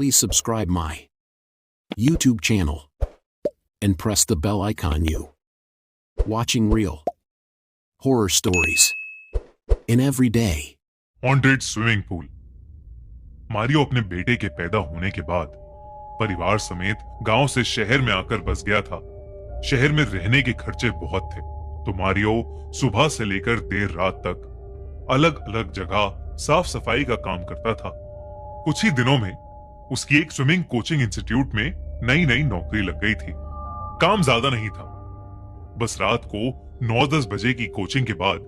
please subscribe my YouTube channel and press the bell icon. You watching real horror stories in every day. Haunted swimming pool. Mario अपने बेटे के पैदा होने के बाद परिवार समेत गांव से शहर में आकर बस गया था। शहर में रहने के खर्चे बहुत थे, तो मारियो सुबह से लेकर देर रात तक अलग अलग जगह साफ सफाई का काम करता था। कुछ ही दिनों में उसकी एक स्विमिंग कोचिंग इंस्टीट्यूट में नई नई नौकरी लग गई थी। काम ज्यादा नहीं था, बस रात को 9-10 बजे की कोचिंग के बाद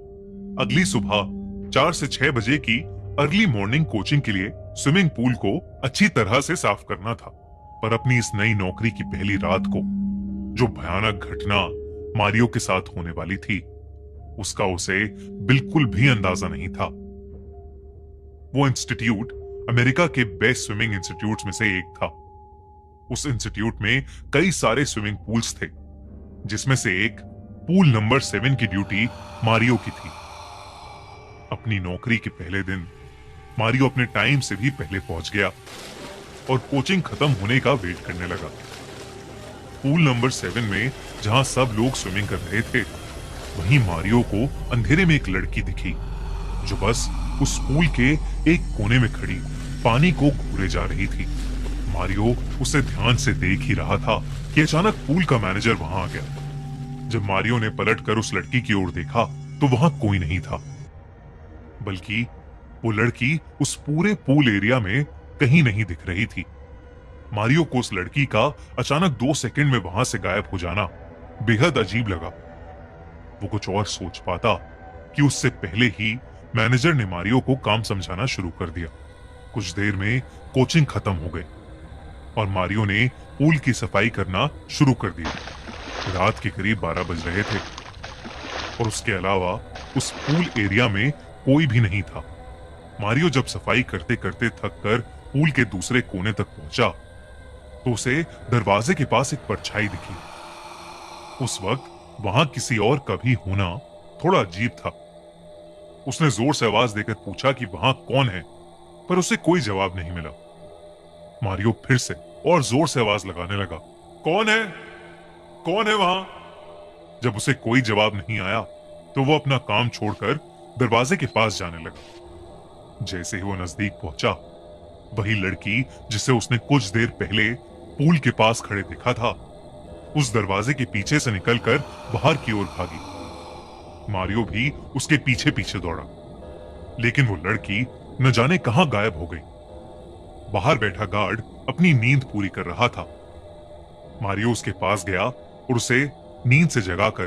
अगली सुबह 4 से 6 बजे की अर्ली मॉर्निंग कोचिंग के लिए स्विमिंग पूल को अच्छी तरह से साफ करना था। पर अपनी इस नई नौकरी की पहली रात को जो भयानक घटना मारियो के साथ होने वाली थी, उसका उसे बिल्कुल भी अंदाजा नहीं था। वो इंस्टीट्यूट अमेरिका के बेस्ट स्विमिंग इंस्टीट्यूट में से एक था। उस इंस्टीट्यूट में कई सारे स्विमिंग पूल्स थे, जिसमें से एक पूल नंबर 7 की ड्यूटी मारियो की थी। अपनी नौकरी के पहले दिन मारियो अपने टाइम से भी पहले पहुंच गया और कोचिंग खत्म होने का वेट करने लगा। पूल नंबर 7 में जहां सब लोग स्विमिंग कर रहे थे, वहीं मारियो को अंधेरे में एक लड़की दिखी जो बस उस पूल के एक कोने में खड़ी पानी को घूरे जा रही थी। मारियो उसे ध्यान से देख ही रहा था कि अचानक पूल का मैनेजर वहां आ गया। जब मारियो ने पलटकर उस लड़की की ओर देखा तो वहां कोई नहीं था, बल्कि वो लड़की उस पूरे पूल एरिया में कहीं नहीं दिख रही थी। मारियो को उस लड़की का अचानक 2 सेकंड में वहां से गायब हो जाना बेहद अजीब लगा। वो कुछ और सोच पाता कि उससे पहले ही मैनेजर ने मारियो को काम समझाना शुरू कर दिया। कुछ देर में कोचिंग खत्म हो गई और मारियो ने पूल की सफाई करना शुरू कर दिया। रात के करीब 12 बज रहे थे और उसके अलावा उस पूल एरिया में कोई भी नहीं था। मारियो जब सफाई करते करते थक कर पूल के दूसरे कोने तक पहुंचा तो उसे दरवाजे के पास एक परछाई दिखी। उस वक्त वहां किसी और का भी होना थोड़ा अजीब था। उसने जोर से आवाज देकर पूछा कि वहां कौन है, पर उसे कोई जवाब नहीं मिला। मारियो फिर से और जोर से आवाज लगाने लगा, कौन है, कौन है वहां? जब उसे कोई जवाब नहीं आया तो वो अपना काम छोड़कर दरवाजे के पास जाने लगा। जैसे ही वो नजदीक पहुंचा, वही लड़की जिसे उसने कुछ देर पहले पूल के पास खड़े देखा था, उस दरवाजे के पीछे से निकलकर बाहर की ओर भागी। मारियो भी उसके पीछे पीछे दौड़ा, लेकिन वो लड़की न जाने कहां गायब हो गई। बाहर बैठा गार्ड अपनी नींद पूरी कर रहा था। मारियो उसके पास गया और उसे नींद से जगाकर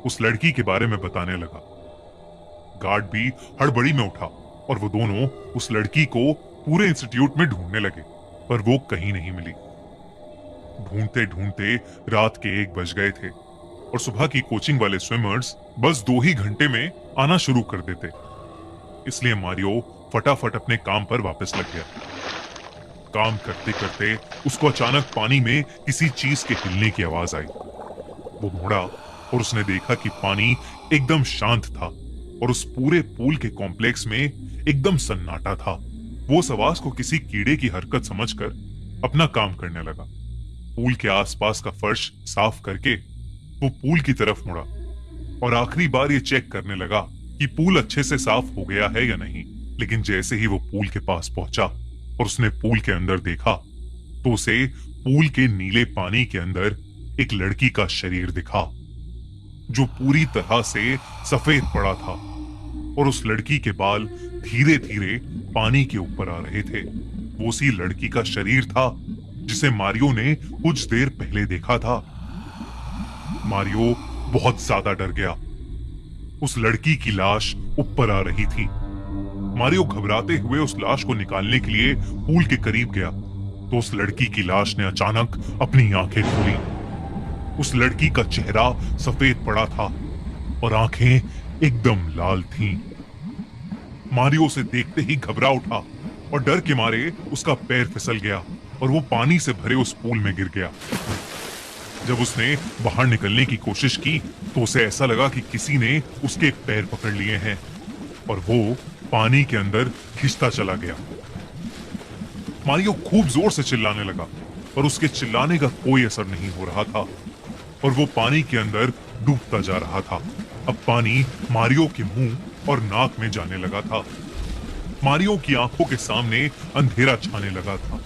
उस लड़की के बारे में बताने लगा। गार्ड भी हड़बड़ी में उठा और वो दोनों उस लड़की को पूरे इंस्टीट्यूट में ढूंढने लगे, पर वो कहीं नहीं मिली। ढूंढते ढूंढते रात के 1 बज गए थे और सुबह की कोचिंग वाले स्विमर्स बस 2 ही घंटे में आना शुरू कर देते। इसलिए मारियो फटाफट अपने काम पर वापस लग गया। काम करते करते उसको अचानक पानी में किसी चीज के हिलने की आवाज आई। वो मुड़ा और उसने देखा कि पानी एकदम शांत था और उस पूरे पूल के कॉम्प्लेक्स में एकदम सन्नाटा था। वो उस आवाज को किसी कीड़े की हरकत समझकर अपना काम करने लगा। पूल के आसपास का फर्श साफ करके वो पूल की तरफ मुड़ा और आखिरी बार ये चेक करने लगा कि पूल अच्छे से साफ हो गया है या नहीं। लेकिन जैसे ही वो पूल के पास पहुंचा और उसने पूल के अंदर देखा तो उसे पूल के नीले पानी के अंदर एक लड़की का शरीर दिखा, जो पूरी तरह से सफेद पड़ा था और उस लड़की के बाल धीरे धीरे पानी के ऊपर आ रहे थे। वो उसी लड़की का शरीर था जिसे मारियो ने कुछ देर पहले देखा था। मारियो बहुत ज्यादा डर गया। उस लड़की की लाश ऊपर आ रही थी। मारियो घबराते हुए उस लाश को निकालने के लिए पूल के करीब गया तो उस लड़की की लाश ने अचानक अपनी आंखें खोली। उस लड़की का चेहरा सफेद पड़ा था और आंखें एकदम लाल थीं। मारियो उसे देखते ही घबरा उठा और डर के मारे उसका पैर फिसल गया और वो पानी से भरे उस पूल में गिर गया। जब उसने बाहर निकलने की कोशिश की तो उसे ऐसा लगा कि किसी ने उसके पैर पकड़ लिए हैं और वो पानी के अंदर खिंचता चला गया। मारियो खूब जोर से चिल्लाने लगा, पर उसके चिल्लाने का कोई असर नहीं हो रहा था और वो पानी के अंदर डूबता जा रहा था। अब पानी मारियो के मुंह और नाक में जाने लगा था। मारियो की आंखों के सामने अंधेरा छाने लगा था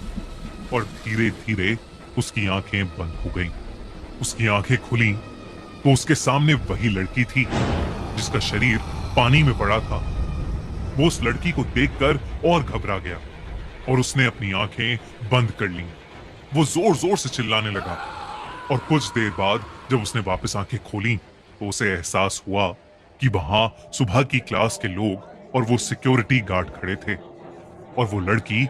और धीरे धीरे उसकी आंखें बंद हो गईं। उसकी आंखें खुली तो उसके सामने वही लड़की थी जिसका शरीर पानी में पड़ा था। वो उस लड़की को देखकर और घबरा गया और उसने अपनी आंखें बंद कर लीं। वो जोर जोर से चिल्लाने लगा और कुछ देर बाद जब उसने वापस आंखें खोली तो उसे एहसास हुआ कि वहां सुबह की क्लास के लोग और वो सिक्योरिटी गार्ड खड़े थे और वो लड़की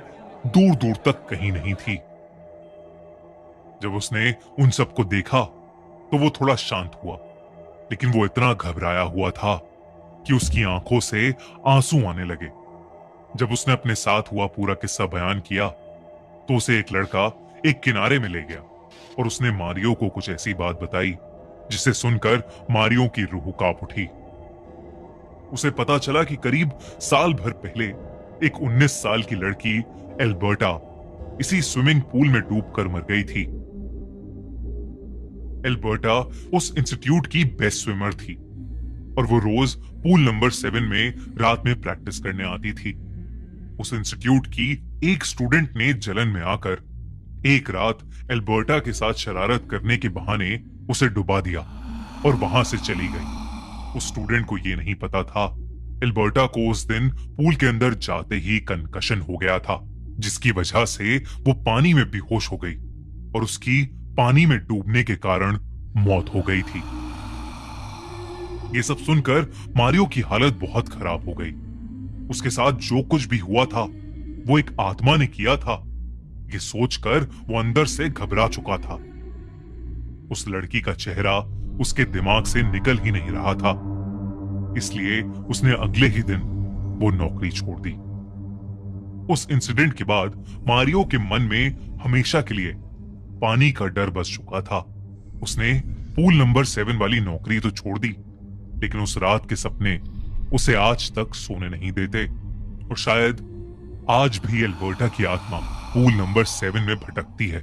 दूर दूर तक कहीं नहीं थी। जब उसने उन सबको देखा तो वो थोड़ा शांत हुआ, लेकिन वो इतना घबराया हुआ था कि उसकी आंखों से आंसू आने लगे। जब उसने अपने साथ हुआ पूरा किस्सा बयान किया तो उसे एक लड़का एक किनारे में ले गया और उसने मारियो को कुछ ऐसी बात बताई जिसे सुनकर मारियो की रूह कांप उठी। उसे पता चला कि करीब साल भर पहले एक 19 साल की लड़की एल्बर्टा इसी स्विमिंग पूल में डूबकर मर गई थी। एल्बर्टा उस इंस्टीट्यूट की बेस्ट स्विमर थी और वो रोज पूल नंबर 7 में रात में प्रैक्टिस करने आती थी। उस इंस्टीट्यूट की एक स्टूडेंट ने जलन में आकर एक रात एल्बर्टा के साथ शरारत करने के बहाने उसे डुबा दिया और वहां से चली गई। उस स्टूडेंट को ये नहीं पता था एल्बर्टा को उस दिन पूल के अंदर जाते ही कंकशन हो गया था, जिसकी वजह से वो पानी में बेहोश हो गई और उसकी पानी में डूबने के कारण मौत हो गई थी। ये सब सुनकर मारियो की हालत बहुत खराब हो गई। उसके साथ जो कुछ भी हुआ था वो एक आत्मा ने किया था, ये सोचकर वो अंदर से घबरा चुका था। उस लड़की का चेहरा उसके दिमाग से निकल ही नहीं रहा था, इसलिए उसने अगले ही दिन वो नौकरी छोड़ दी। उस इंसिडेंट के बाद मारियो के मन में हमेशा के लिए पानी का डर बस चुका था। उसने पूल नंबर 7 वाली नौकरी तो छोड़ दी, लेकिन उस रात के सपने उसे आज तक सोने नहीं देते और शायद आज भी एल्बर्टा की आत्मा पूल नंबर 7 में भटकती है।